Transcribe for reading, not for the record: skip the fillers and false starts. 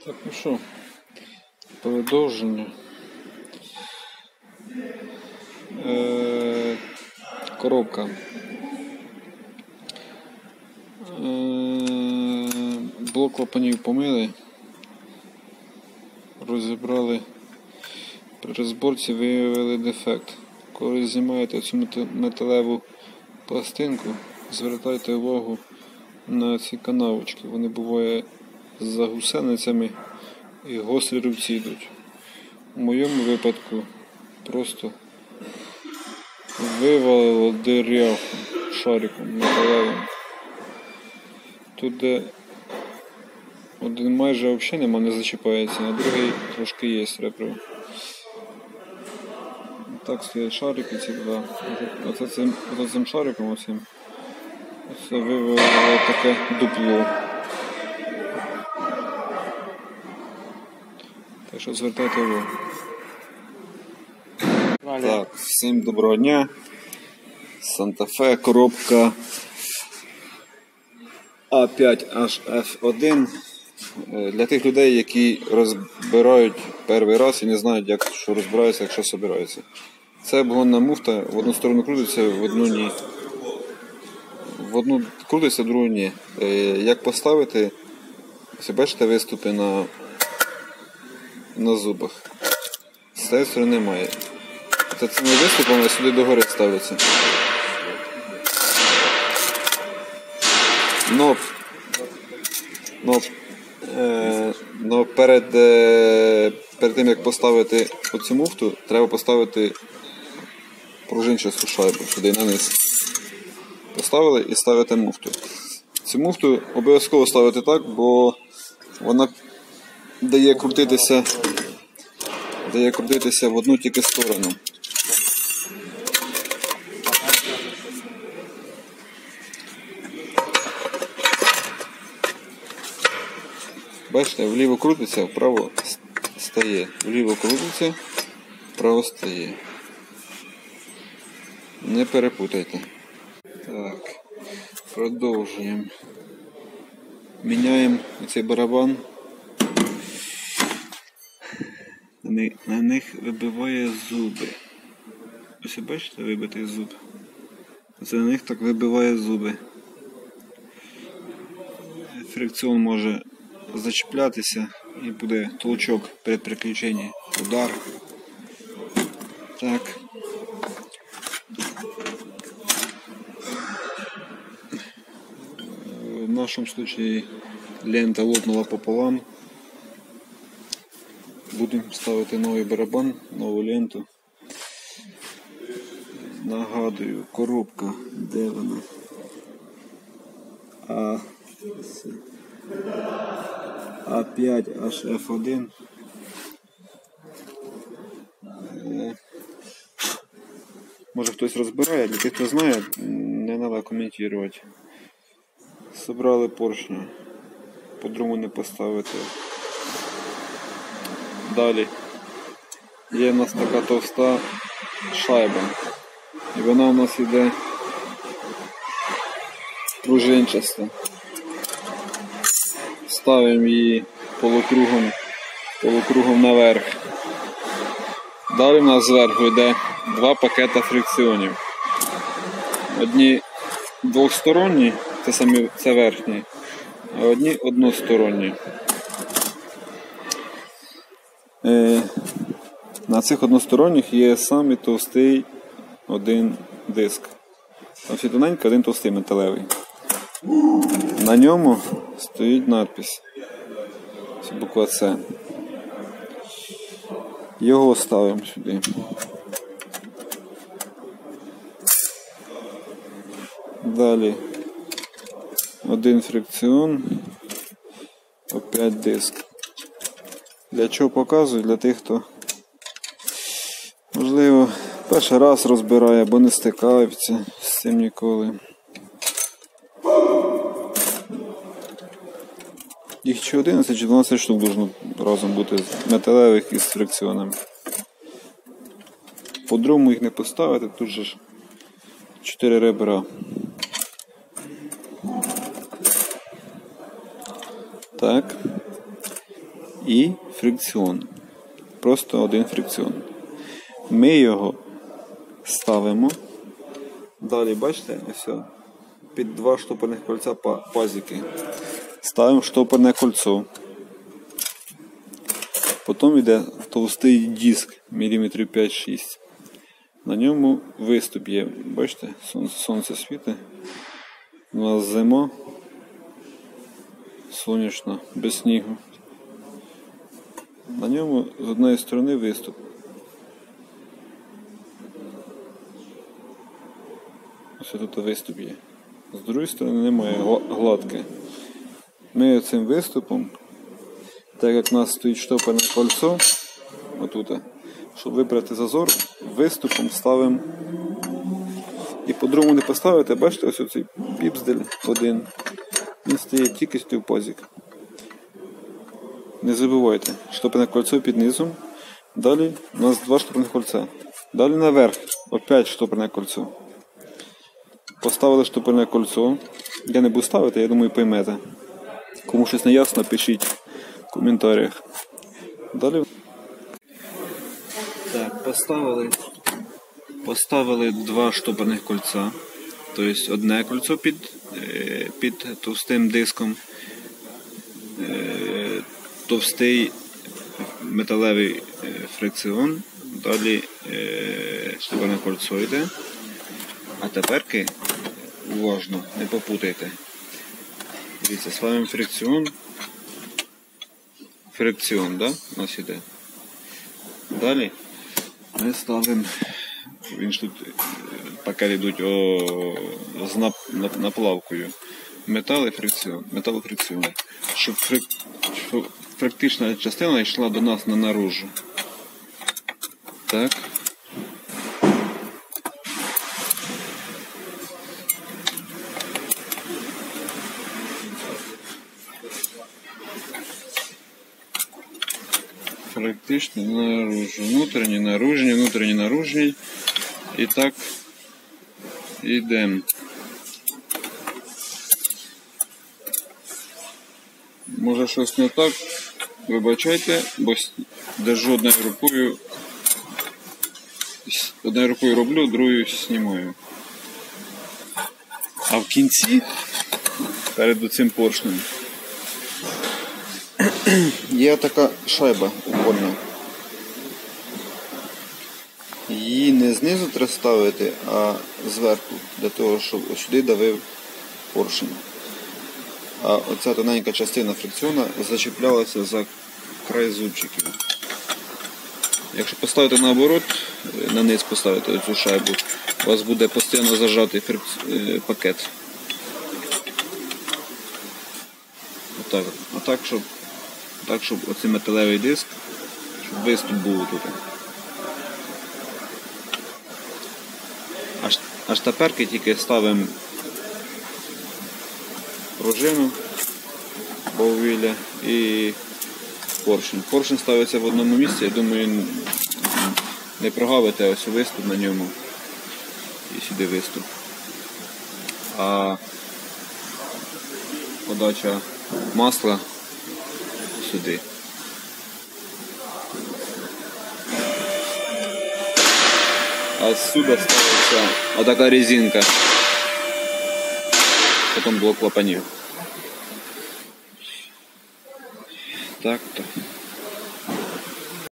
Так, ну що, продовження. Коробка. Блок клапанів помили, розібрали, при розборці виявили дефект. Коли знімаєте цю металеву пластинку, звертайте увагу на ці канавочки. Вони бувають за гусеницями і гострі рубці йдуть. У моєму випадку просто вивалило дирявку шариком металевим. Тут де один майже взагалі нема, не зачіпається, а другий трошки є ребро. Так стоять шарики ці два. Оцим шариком оце вивело таке дупло. Так що звертайте увагу. Так, всім доброго дня. Санта-Фе, коробка A5HF1. Для тих людей, які розбирають перший раз і не знають, як що розбирається, як що збирається. Це обгонна муфта, в одну сторону крутиться, в одну ні. В одну крутиться, в другу ні. Як поставити, ось бачите виступи на зубах. З цієї сторони немає. Це цими виступами сюди догори ставиться. Но перед тим як поставити оцю муфту, треба поставити пружинчасту шайбу сюди на низ. Поставили і ставите муфту. Цю муфту обов'язково ставити так, бо вона дає крутитися в одну тільки сторону. Бачите, вліво крутиться, вправо стає. Вліво крутиться, вправо стає. Не перепутайте. Так, продовжуємо. Міняємо цей барабан. На них вибиває зуби. Ось бачите, вибитий зуб. Це на них так вибиває зуби. Фрикціон може зачіплятися і буде толчок перед приключенням, удар. Так. В нашому случае лента лопнула пополам. Будемо ставити новий барабан, нову ленту. Нагадую, коробка, де вона? A5HF1. Може хтось розбирає, для тих, хто знає, не треба коментувати. Собрали поршня, по-другому не поставити. Далі є в нас така товста шайба. І вона у нас йде пружинчаста. Ставимо її полукругом наверх. Далі у нас зверху йде два пакета фрикціонів. Одні двохсторонні, це верхні, а одні односторонні. На цих односторонніх є самий товстий один диск. Там всі тоненький, один товстий металевий. На ньому стоїть надпись. Це буква С. Його ставимо сюди. Далі один фрикціон, опять диск. Для чого показую? Для тих, хто можливо перший раз розбирає або не стикається з цим ніколи. Їх чи 11, чи 12 штук должно разом бути металевих із фрикціонами. По-другому їх не поставити, тут же ж 4 ребра. Так. і фрикціон. Просто один фрикціон. Ми його ставимо. Далі, бачите, ось під два штопорних кольця пазики. Ставимо штопорне кольцо. Потім йде товстий диск міліметрів 5-6. На ньому виступ є. Бачите, сонце світить. У нас зима. Сонячна, без снігу. На ньому з однієї сторони виступ. Ось тут виступ є. З другої сторони немає, гладке. Ми цим виступом, так як у нас стоїть штопорне кольцо, отут, щоб вибрати зазор, виступом ставимо. І по-другому не поставити, бачите, ось оцей піпздель один. Він стає тільки стовпазик. Не забувайте, штопорне кольцо під низом. Далі у нас два штопорних кольця. Далі наверх, опять штопорне кольцо. Поставили штопорне кольцо. Я не буду ставити, я думаю, поймете. Кому щось не ясно, пишіть в коментарях. Далі. Так, поставили два штопорних кольця. Тобто одне кольцо під товстим диском. Товстий металевий фрикціон. Далі штопорне кольцо йде. А теперки уважно, не попутайте. Дивіться, ставимо фрикціон. Фрикціон, да? У нас іде. Далі ми ставимо, він ж тут пакет йдуть з наплавкою. Металофрикціон. Щоб фрактична частина йшла до нас наружу. Так. Практично наружу. Внутрішній, наружній. І так йдемо. Може щось не так, вибачайте, бо держу одною рукою роблю, другою знімаю. А в кінці, перед цим поршнем, є така шайба угольна. Її не знизу треба ставити, а зверху, для того, щоб сюди давив поршень. А оця тоненька частина фрикціона зачіплялася за край зубчиків. Якщо поставити наоборот, на низ поставити цю шайбу, у вас буде постійно зажатий пакет. Отак. Так, щоб оцей металевий диск, щоб виступ був тут. Аж теперки тільки ставимо пружину, боввілля і поршень. Поршень ставиться в одному місці, я думаю, не прогавите, ось виступ на ньому і сюди виступ. А подача масла сюди. А сюди ставиться отака резинка. Потім блок клапанів. Так-то.